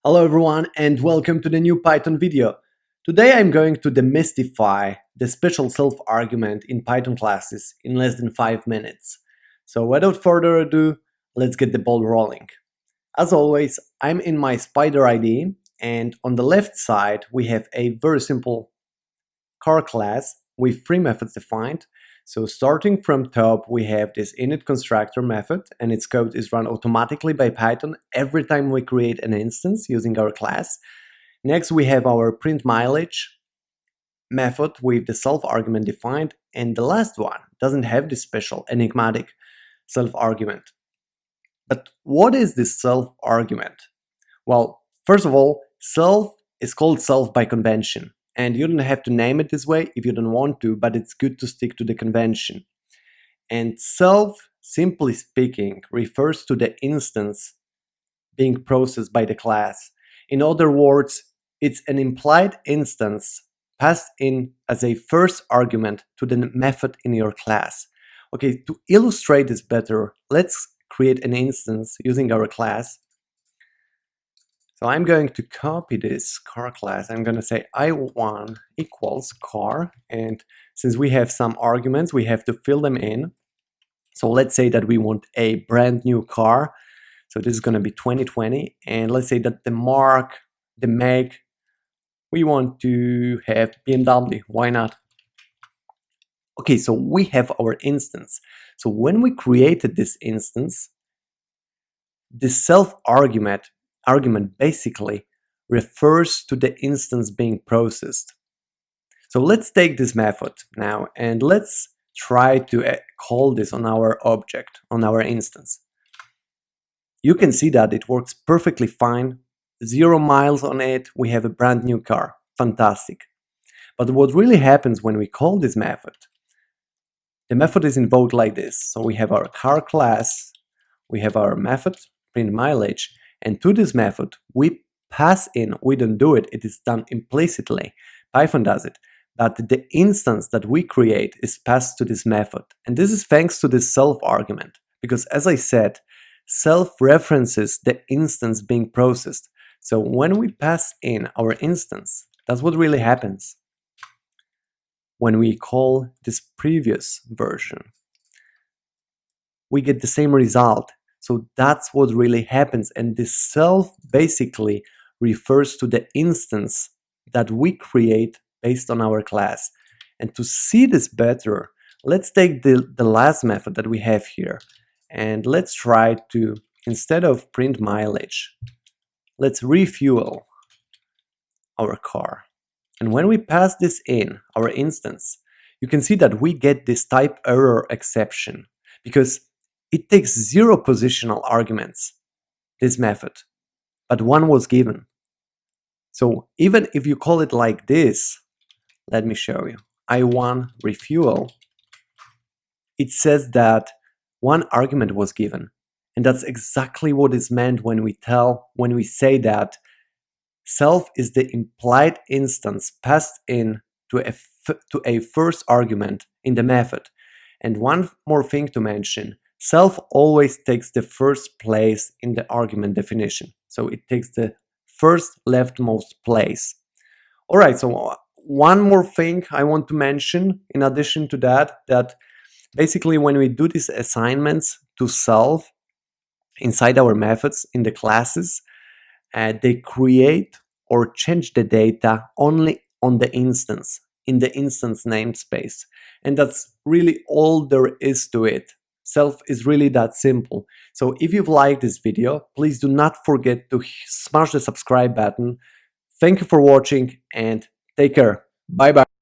Hello everyone and welcome to the new Python video. Today I'm going to demystify the special self argument in Python classes in less than 5 minutes. So without further ado, let's get the ball rolling. As always, I'm in my Spider IDE, and on the left side we have a very simple car class with 3 methods defined. So starting from top, we have this init constructor method, and its code is run automatically by Python every time we create an instance using our class. Next, we have our print mileage method with the self argument defined, and the last one doesn't have this special enigmatic self argument. But what is this self argument? Well, first of all, self is called self by convention. And you don't have to name it this way if you don't want to, but it's good to stick to the convention. And self, simply speaking, refers to the instance being processed by the class. In other words, it's an implied instance passed in as a first argument to the method in your class. Okay, to illustrate this better, let's create an instance using our class. So I'm going to copy this car class. I'm going to say I1 equals car. And since we have some arguments, we have to fill them in. So let's say that we want a brand new car. So this is going to be 2020. And let's say that the mark, the make, we want to have BMW. Why not? Okay, so we have our instance. So when we created this instance, the self argument basically refers to the instance being processed. So let's take this method now and let's try to call this on our object, on our instance. You can see that it works perfectly fine. 0 miles on it, we have a brand new car. Fantastic. But what really happens when we call this method, the method is invoked like this. So we have our car class, we have our method, print mileage, and to this method, we pass in, we don't do it, it is done implicitly. Python does it. But the instance that we create is passed to this method. And this is thanks to this self argument. Because as I said, self references the instance being processed. So when we pass in our instance, that's what really happens. When we call this previous version, we get the same result. So that's what really happens, and this self basically refers to the instance that we create based on our class. And to see this better, let's take the last method that we have here, and let's try to, instead of print mileage, let's refuel our car. And when we pass this in, our instance, you can see that we get this type error exception, because it takes 0 positional arguments, this method, but 1 was given. So even if you call it like this, let me show you, I1 refuel, it says that 1 argument was given. And that's exactly what is meant when we say that self is the implied instance passed in to a first argument in the method. And one more thing to mention, self always takes the first place in the argument definition. So it takes the first leftmost place. All right, so one more thing I want to mention in addition to that basically when we do these assignments to self inside our methods in the classes, they create or change the data only on the instance, in the instance namespace. And that's really all there is to it. Self is really that simple. So if you've liked this video, please do not forget to smash the subscribe button. Thank you for watching and take care. Bye bye.